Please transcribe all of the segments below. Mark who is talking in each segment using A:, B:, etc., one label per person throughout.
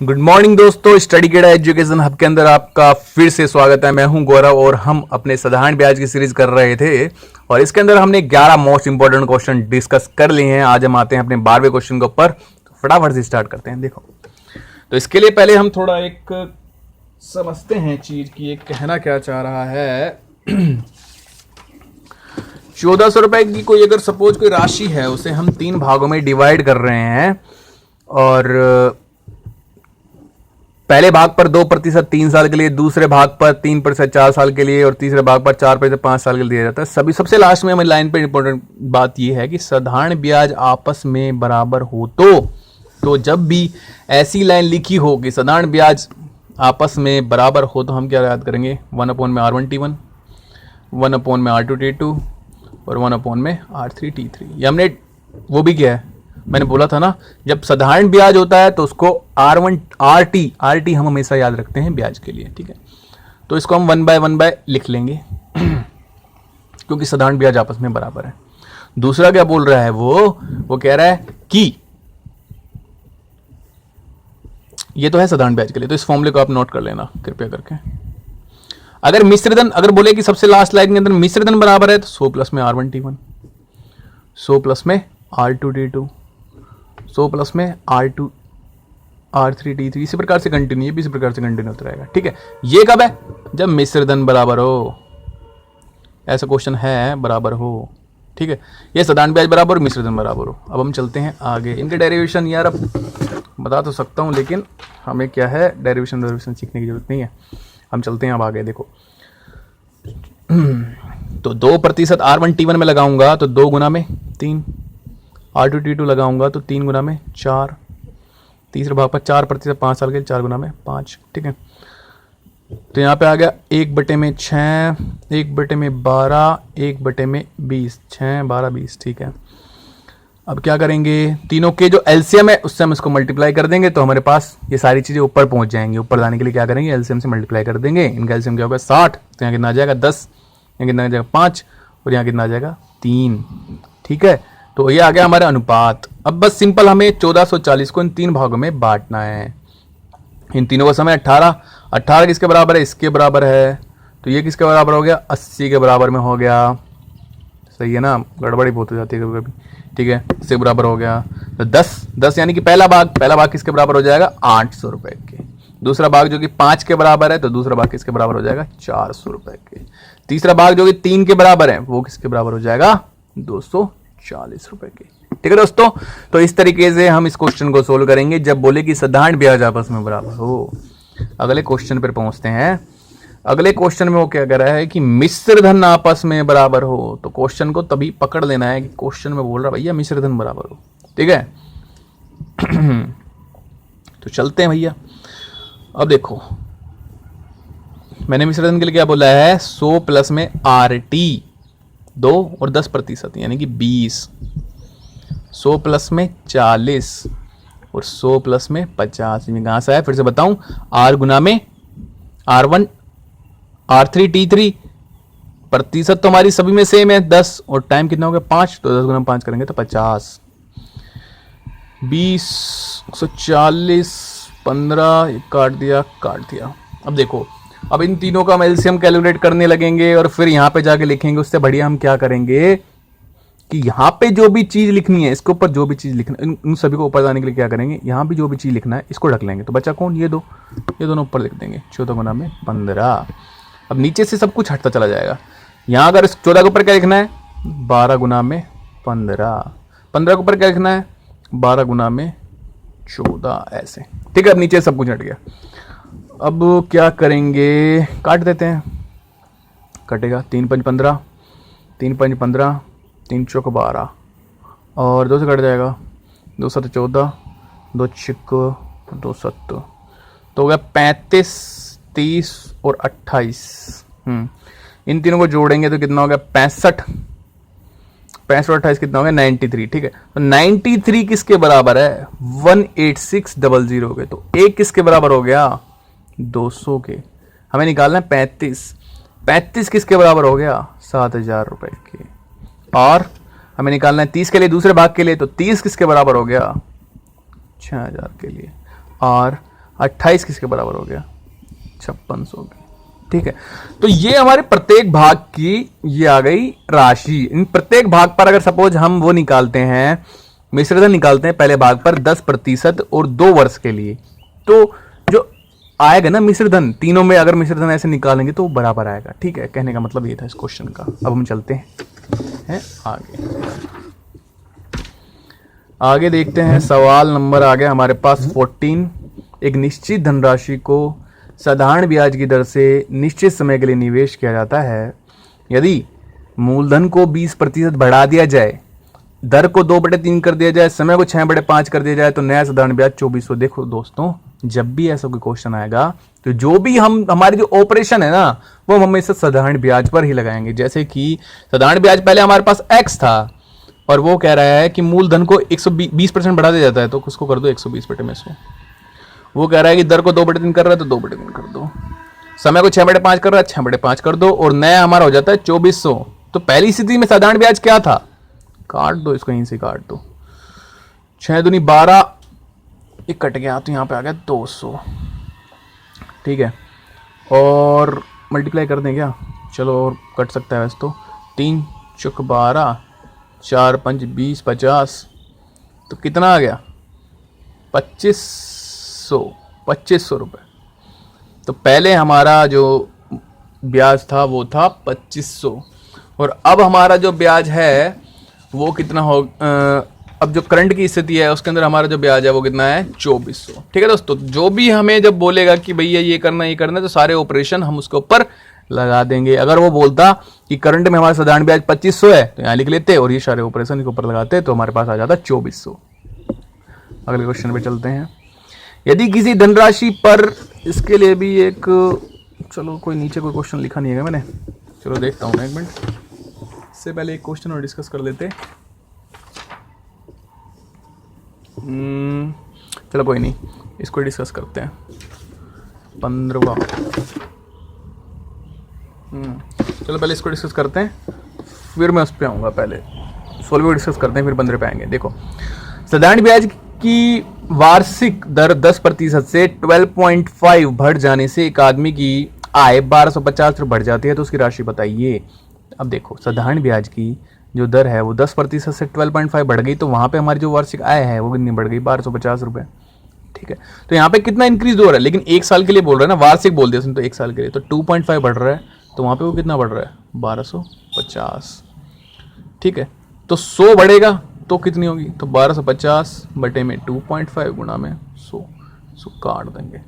A: Good morning दोस्तों, study केडा education hub के अंदर आपका फिर से स्वागत है। मैं हूं गौरव और हम अपने साधारण ब्याज की सीरीज कर रहे थे और इसके अंदर हमने 11 मोस्ट इंपॉर्टेंट क्वेश्चन डिस्कस कर लिए हैं। आज हम आते हैं अपने 12वें क्वेश्चन के ऊपर। तो फटाफट से स्टार्ट करते हैं। देखो, तो इसके लिए पहले हम थोड़ा एक समझते हैं चीज की एक कहना क्या चाह रहा है। 1400 रुपए की कोई अगर सपोज कोई राशि है, उसे हम 3 भागों में डिवाइड कर रहे हैं और पहले भाग पर 2% 3 साल के लिए, दूसरे भाग पर 3% 4 साल के लिए और तीसरे भाग पर 4% 5 साल के लिए दिया जाता है। सभी सबसे लास्ट में हमें लाइन पे इंपॉर्टेंट बात यह है कि साधारण ब्याज आपस में बराबर हो तो जब भी ऐसी लाइन लिखी हो कि साधारण ब्याज आपस में बराबर हो तो हम क्या याद करेंगे, 1/r1t1, 1/r2t2 और 1/r3t3। ये हमने वो भी किया है, मैंने बोला था ना, जब साधारण ब्याज होता है तो उसको आर टी हम हमेशा याद रखते हैं ब्याज के लिए, ठीक है। तो इसको हम 1/1 लिख लेंगे क्योंकि साधारण ब्याज आपस में बराबर है। दूसरा क्या बोल रहा है, वो कह रहा है कि ये तो है साधारण ब्याज के लिए, तो इस फॉर्मूले को आप नोट कर लेना कृपया करके। अगर मिश्रधन, अगर बोले कि सबसे लास्ट लाइन के अंदर मिश्रधन बराबर है तो 100 प्लस में r1t1, 100 प्लस में r2t2, 100 प्लस में r3t3, इसी प्रकार से कंटिन्यू, ये भी इसी प्रकार से कंटिन्यू होता रहेगा, ठीक है। ये कब है, जब मिश्रधन बराबर हो, ऐसा क्वेश्चन है, बराबर हो, ठीक है। ये साधारण ब्याज बराबर, मिश्रधन बराबर हो। अब हम चलते हैं आगे। इनके डेरिवेशन यार अब बता तो सकता हूं, लेकिन हमें क्या है, डेरिवेशन सीखने की जरूरत नहीं है। हम चलते हैं अब आगे। देखो, तो 2% r1t1 में लगाऊंगा तो 2 गुना में 3, r2t2 लगाऊंगा तो 3 गुना में 4, तीसरे भाग पर 4% 5 साल के लिए 4 गुना में 5, ठीक है। तो यहाँ पे आ गया 1/6, 1/12, 1/20, 6, 12, 20, ठीक है। अब क्या करेंगे, तीनों के जो एलसीएम है उससे हम इसको मल्टीप्लाई कर देंगे तो हमारे पास ये सारी चीजें ऊपर पहुंच जाएंगी। ऊपर लाने के लिए क्या करेंगे, एलसीएम से मल्टीप्लाई कर देंगे। इनका एलसीएम क्या होगा 60, तो यहाँ कितना आ जाएगा 10, यहाँ कितना आ जाएगा 5 और यहाँ कितना आ जाएगा 3, ठीक है। तो ये आ गया हमारा अनुपात। अब बस सिंपल हमें 1440 को इन 3 भागों में बांटना है। इन तीनों का समय 18 किसके बराबर है, इसके बराबर है, तो ये किसके बराबर हो गया, 80 के बराबर में हो गया। सही है ना, गड़बड़ी बहुत हो जाती है कभी कभी, ठीक है। इसके बराबर हो गया तो 10 यानी कि पहला भाग किसके बराबर हो जाएगा, 800 रुपए के। दूसरा भाग जो कि 5 के बराबर है तो दूसरा भाग किसके बराबर हो जाएगा, 400 रुपए के। तीसरा भाग जो कि 3 के बराबर है वो किसके बराबर हो जाएगा, 240 रुपए के, ठीक है दोस्तों। तो इस तरीके से हम इस क्वेश्चन को सोल्व करेंगे जब बोले कि साधारण ब्याज आपस में बराबर हो। अगले क्वेश्चन पर पहुंचते हैं। अगले क्वेश्चन में वो क्या कह रहा है कि मिश्रधन आपस में बराबर हो। तो क्वेश्चन को तभी पकड़ लेना है कि क्वेश्चन में बोल रहा भैया मिश्रधन बराबर हो, ठीक है। तो चलते हैं भैया। अब देखो, मैंने मिश्रधन के लिए क्या बोला है, 100 प्लस में RT 2 और 10% यानी कि 20, 100 प्लस में 40 और 100 प्लस में 50। कहां से आया, फिर से बताऊं, R गुना में R1 R3T3, प्रतिशत तो हमारी सभी में सेम है 10 और टाइम कितना हो गया 5, तो 10 गुना 5 करेंगे तो 50, 20, 140, 15, काट दिया। अब देखो, अब इन तीनों का हम एलसीएम कैलकुलेट करने लगेंगे और फिर यहाँ पे जाके लिखेंगे। उससे बढ़िया हम क्या करेंगे कि यहाँ पे जो भी चीज लिखनी है, इसके ऊपर जो भी चीज लिखना, इन सभी को ऊपर लाने के लिए क्या करेंगे, यहाँ भी जो भी चीज लिखना है इसको ढक लेंगे। तो बच्चा कौन, ये दोनों ऊपर लिख देंगे, 14 गुना में 15। अब नीचे से सब कुछ हटता चला जाएगा। यहाँ अगर 14 के ऊपर क्या लिखना है, 12 गुना में 15, 15 के ऊपर क्या लिखना है, 12 गुना में 14, ऐसे, ठीक है। अब नीचे सब कुछ हट गया। अब क्या करेंगे, काट देते हैं, कटेगा 3 5 15, 3 5 15, 3 चौक 12 और 2 से कट जाएगा, 2 7 14, 2 6 2 7, तो हो गया 35, 30 और 28। इन तीनों को जोड़ेंगे तो कितना हो गया 65, 65 और 28 कितना हो गया 93, ठीक है। तो 93 किसके बराबर है, 18600 के। तो एक किसके बराबर हो गया, 200 के। हमें निकालना है 35 किसके बराबर हो गया, 7000 रुपए के। और हमें निकालना है 30 के लिए, दूसरे भाग के लिए, तो 30 किसके बराबर हो गया, 6000 के लिए। और 28 किसके बराबर हो गया? 5600 की। ठीक है, तो ये हमारे प्रत्येक भाग की ये आ गई राशि। इन प्रत्येक भाग पर अगर सपोज हम वो निकालते हैं, मिश्रधन निकालते हैं पहले भाग पर 10% और 2 वर्ष के लिए, तो जो आएगा ना मिश्रधन, तीनों में अगर मिश्रधन ऐसे निकालेंगे तो बराबर आएगा। ठीक है, कहने का मतलब ये था इस क्वेश्चन का। अब हम चलते हैं आगे देखते हैं। सवाल नंबर आ गया हमारे पास 14। एक निश्चित धनराशि को साधारण ब्याज की दर से निश्चित समय के लिए निवेश किया जाता है। यदि मूलधन को 20% बढ़ा दिया जाए, दर को 2/3 कर दिया जाए, समय को 6/5 कर दिया जाए, तो नया साधारण ब्याज 2400। देखो दोस्तों, जब भी ऐसा कोई क्वेश्चन आएगा तो जो भी हमारी जो ऑपरेशन है ना, वो हम हमेशा साधारण ब्याज पर ही लगाएंगे। जैसे कि साधारण ब्याज पहले हमारे पास x था और वो कह रहा है कि मूलधन को 120% बढ़ा दिया जाता है, तो उसको कर दो 120/100। वो कह रहा है कि दर को 2/3 कर रहा है तो 2/3 कर दो, समय को 6/5 कर रहा है 6/5 कर दो, और नया हमारा हो जाता है 2400। तो पहली स्थिति में साधारण ब्याज क्या था? काट दो इसको, यहीं से काट दो, 6 दूनी 12, ये कट गया तो यहाँ पे आ गया 200। ठीक है, और मल्टीप्लाई कर दें क्या? चलो, और कट सकता है वैसे तो। 3 चौक 12, 4 5 20, 50, तो कितना आ गया? 2500 रुपये। तो पहले हमारा जो ब्याज था वो था 2500, और अब हमारा जो ब्याज है वो कितना हो, अब जो करंट की स्थिति है उसके अंदर हमारा जो ब्याज है वो कितना है? 2400। ठीक है दोस्तों, जो भी हमें जब बोलेगा कि भैया ये करना तो सारे ऑपरेशन हम उसके ऊपर लगा देंगे। अगर वो बोलता कि करंट में हमारा साधारण ब्याज 2500 है तो यहाँ लिख लेते और ये सारे ऑपरेशन के ऊपर लगाते, तो हमारे पास आ जाता 2400। अगले क्वेश्चन पे चलते हैं। यदि किसी धनराशि पर, इसके लिए भी एक, चलो कोई नीचे कोई क्वेश्चन लिखा नहीं है मैंने, चलो देखता हूँ एक मिनट। इससे पहले एक क्वेश्चन और डिस्कस कर लेते। चलो कोई नहीं, इसको डिस्कस करते हैं। 15वां, चलो पहले इसको डिस्कस करते हैं, फिर मैं उस पर आऊँगा। पहले 16 को डिस्कस करते हैं, फिर 15 पे आएंगे। देखो, साधारण ब्याज की वार्षिक दर 10% से 12.5 बढ़ जाने से एक आदमी की आय 1250 रुपये बढ़ जाती है, तो उसकी राशि बताइए। अब देखो, साधारण ब्याज की जो दर है वो 10% से 12.5 बढ़ गई, तो वहाँ पे हमारी जो वार्षिक आय है वो कितनी बढ़ गई? 1250 रुपये। ठीक है, तो यहाँ पे कितना इंक्रीज हो रहा है? लेकिन एक साल के लिए बोल रहा है ना, वार्षिक बोल दिया उसने, तो एक साल के लिए तो 2.5 बढ़ रहा है, तो वहाँ पे वो कितना बढ़ रहा है? 1250। ठीक है, तो 100 बढ़ेगा तो कितनी होगी? तो 1250 बटे में 2.5 गुणा में 100 काट देंगे,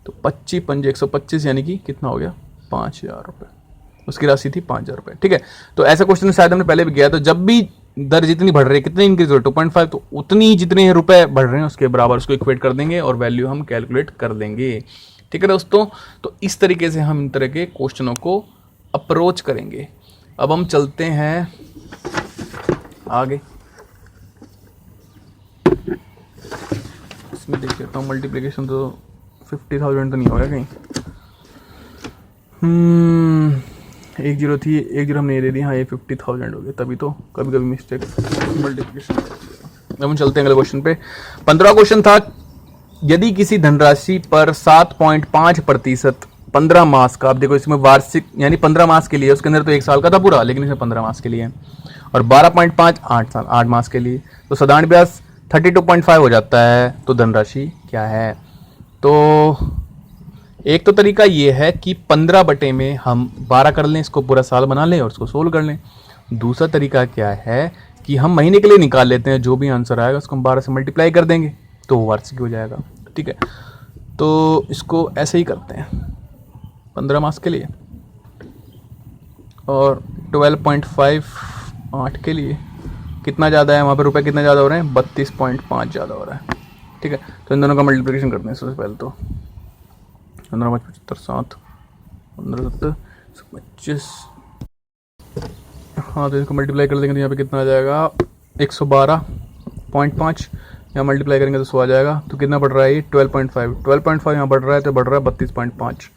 A: तो 25 पंजे 125, यानी कि कितना हो गया? 5000 रुपये। उसकी राशि थी 5000 रुपये। ठीक है, तो ऐसा क्वेश्चन शायद हमने पहले भी किया। तो जब भी दर जितनी बढ़ रही है, कितनी इंक्रीज हो रही है? 2.5, तो उतनी ही जितने रुपए बढ़ रहे हैं उसके बराबर उसको इक्वेट कर देंगे और वैल्यू हम कैलकुलेट कर देंगे। ठीक है दोस्तों, तो इस तरीके से हम इन तरह के क्वेश्चनों को अप्रोच करेंगे। अब हम चलते हैं आगे, इसमें देख लेता हूँ मल्टीप्लिकेशन। तो 50,000 तो नहीं होगा कहीं? 1 0 थी, 1 0 हमने ये दे दी। हाँ, ये 50,000 हो गया, तभी तो कभी कभी मिस्टेक मल्टीप्लिकेशन। अब हम चलते हैं अगले क्वेश्चन पे। 15वां क्वेश्चन था, यदि किसी धनराशि पर 7.5% 15 मास का, अब देखो इसमें वार्षिक यानी 15 मास के लिए, उसके अंदर तो 1 साल का था पूरा, लेकिन इसमें 15 मास के लिए है, और 12.5 8 मास के लिए, तो साधारण ब्याज 32.5 हो जाता है। तो धनराशि क्या है? तो एक तो तरीका ये है कि 15 बटे में हम 12 कर लें, इसको पूरा साल बना लें और इसको सोल्व कर लें। दूसरा तरीका क्या है कि हम महीने के लिए निकाल लेते हैं, जो भी आंसर आएगा उसको हम 12 से मल्टीप्लाई कर देंगे तो वार्षिक हो जाएगा। ठीक है, तो इसको ऐसे ही करते हैं 15 मास के लिए, और 12.5 8 के लिए कितना ज़्यादा है? वहाँ पर रुपए कितना ज़्यादा हो रहे हैं? 32.5 ज़्यादा हो रहा है। ठीक है, तो इन दोनों का मल्टीप्लिकेशन करते हैं। सबसे पहले तो 15 5 75 7 15 7 25, हाँ, तो इसको मल्टीप्लाई कर देंगे तो यहाँ पे कितना आ जाएगा? 112.5, यहाँ मल्टीप्लाई करेंगे तो 100 आ जाएगा। तो कितना बढ़ रहा है ये? 12.5 यहाँ बढ़ रहा है, तो बढ़ रहा है 32.5।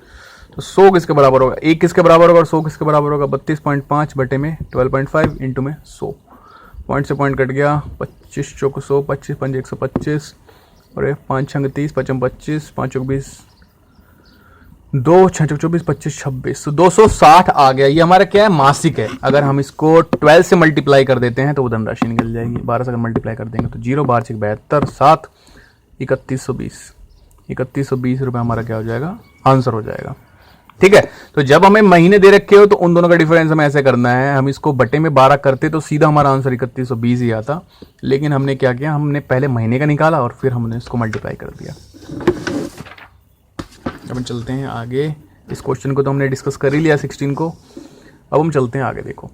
A: तो 100 किसके बराबर होगा? 1 किसके बराबर होगा और 100 किसके बराबर होगा? 32.5 बटे में 12.5 इंटू में 100। पॉइंट से पॉइंट कट गया, 25 चौक 100, 25 पंजे 125, और 5 छंग 30, 5 25, 5 चौक 20, 2 6 चौक 24, 25 26, तो 260 आ गया। ये हमारा क्या है, मासिक है। अगर हम इसको 12 से मल्टीप्लाई कर देते हैं तो वो धनराशि निकल जाएगी। 12 से अगर मल्टीप्लाई कर देंगे तो 0 12 72 7 3120 रुपये हमारा क्या हो जाएगा, आंसर हो जाएगा। ठीक है, तो जब हमें महीने दे रखे हो तो उन दोनों का डिफरेंस हमें ऐसे करना है। हम इसको बटे में 12 करते तो सीधा हमारा आंसर 3120 ही आता, लेकिन हमने क्या किया, हमने पहले महीने का निकाला और फिर हमने इसको मल्टीप्लाई कर दिया। अब हम चलते हैं आगे। इस क्वेश्चन को तो हमने डिस्कस कर ही लिया 16 को। अब हम चलते हैं आगे। देखो,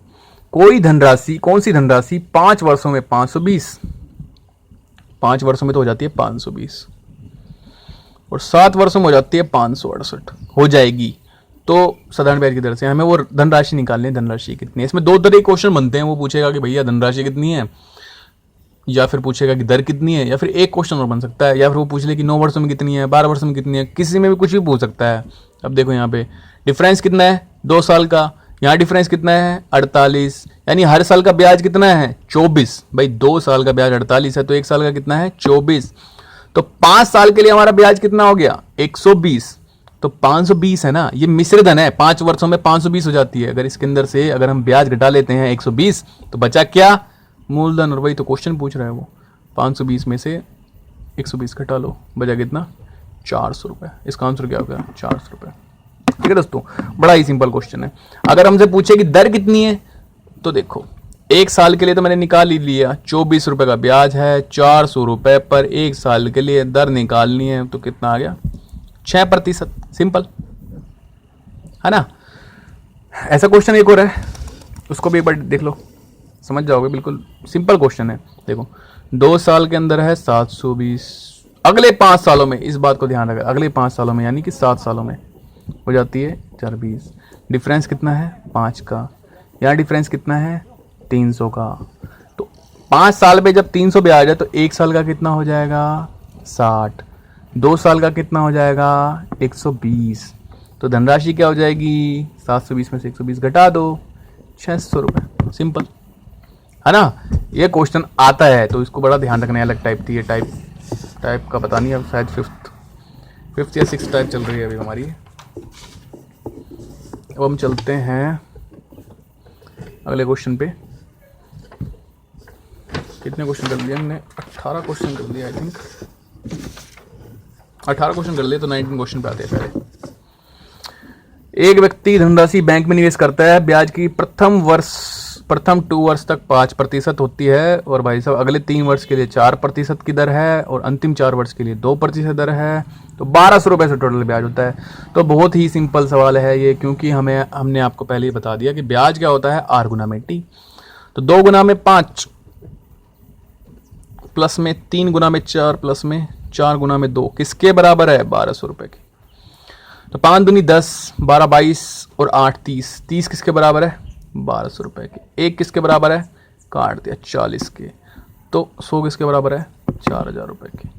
A: कोई धनराशि, कौन सी धनराशि 5 वर्षों में 520, 5 वर्षों में तो हो जाती है 520 और 7 वर्षों में हो जाती है 568 हो जाएगी। तो साधारण ब्याज की दर से हमें वो धनराशि निकालनी है। धनराशि कितनी है, इसमें दो तरह के क्वेश्चन बनते हैं। वो पूछेगा कि भैया धनराशि कितनी है, या फिर पूछेगा कि दर कितनी है, या फिर एक क्वेश्चन और बन सकता है, या फिर वो पूछ ले कि 9 वर्षों में कितनी है, 12 वर्षों में कितनी है, किसी में भी कुछ भी पूछ सकता है। अब देखो यहाँ पे डिफरेंस कितना है, 2 साल का। यहाँ डिफरेंस कितना है, 48, यानी हर साल का ब्याज कितना है, 24। भाई 2 साल का ब्याज 48 है तो 1 साल का कितना है, 24। तो 5 साल के लिए हमारा ब्याज कितना हो गया, 120। तो 520 है ना, ये मिश्र धन है, 5 वर्षों में 520 हो जाती है। अगर इसके अंदर से अगर हम ब्याज घटा लेते हैं 120 तो बचा क्या, मूलधन। और वही तो क्वेश्चन पूछ रहा है वो, 520 में से 120 घटा लो, बचा कितना, 400 रुपये। इसका आंसर क्या हो गया, 400 रुपये। ठीक है दोस्तों, बड़ा ही सिंपल क्वेश्चन है। अगर हमसे पूछे कि दर कितनी है, तो देखो 1 साल के लिए तो मैंने निकाल ही लिया, 24 रुपये का ब्याज है, 400 रुपये पर 1 साल के लिए दर निकालनी है, तो कितना आ गया, 6%। सिंपल है ना। ऐसा क्वेश्चन एक और है, उसको भी एक बार देख लो, समझ जाओगे। बिल्कुल सिंपल क्वेश्चन है। देखो 2 साल के अंदर है 720, अगले 5 सालों में, इस बात को ध्यान रखें, अगले 5 सालों में यानी कि 7 सालों में हो जाती है 420। डिफरेंस कितना है, 5 का। यहाँ डिफरेंस कितना है, 300 का। तो 5 साल पे जब 300 ब्याज है तो 1 साल का कितना हो जाएगा, 60। 2 साल का कितना हो जाएगा, 120। तो धनराशि क्या हो जाएगी, 720 में से 120 घटा दो, 600 रुपये। सिंपल है ना। ये क्वेश्चन आता है तो इसको बड़ा ध्यान रखना है। अलग टाइप थी ये, टाइप का पता नहीं, अब शायद 5th या 6th टाइप चल रही है अभी हमारी। अब हम चलते हैं अगले क्वेश्चन पे। कितने क्वेश्चन कर लिए हमने, 18 क्वेश्चन कर लिए आई थिंक, 18 क्वेश्चन कर लिए, तो 19 क्वेश्चन पे आते हैं पहले। एक व्यक्ति धनराशि बैंक में निवेश करता है, ब्याज की प्रथम 2 वर्ष तक 5% होती है, और भाई साहब अगले 3 वर्ष के लिए 4% की दर है, और अंतिम 4 वर्ष के लिए 2% दर है। तो 1200 रुपये से टोटल ब्याज होता है। तो बहुत ही सिंपल सवाल है ये, क्योंकि हमने आपको पहले ही बता दिया कि ब्याज क्या होता है, R गुना में T। तो 2 गुना में 5 प्लस में 3 गुना में 4 प्लस में 4 गुना में 2 किसके बराबर है, 1200 रुपये की। तो 5 दूनी 10, 12 22 और 8 30, 30 किसके बराबर है, 1200 रुपये की। 1 किसके बराबर है, काट दिया 40 के। तो 100 किसके बराबर है, 4000 रुपये की,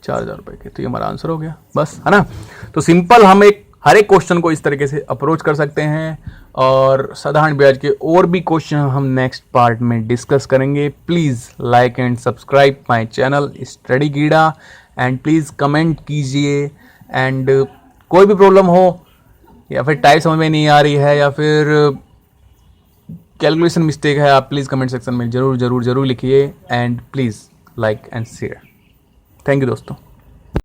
A: 4000 रुपये की। तो ये हमारा आंसर हो गया, बस है ना। तो सिंपल हम हर एक क्वेश्चन को इस तरीके से अप्रोच कर सकते हैं, और साधारण ब्याज के और भी क्वेश्चन हम नेक्स्ट पार्ट में डिस्कस करेंगे। Please like and subscribe my channel study कीड़ा, एंड प्लीज़ कमेंट कीजिए। एंड कोई भी प्रॉब्लम हो, या फिर टाइप समझ में नहीं आ रही है, या फिर कैलकुलेशन मिस्टेक है, आप प्लीज़ कमेंट सेक्शन में ज़रूर लिखिए। And please like and share. Thank you दोस्तों।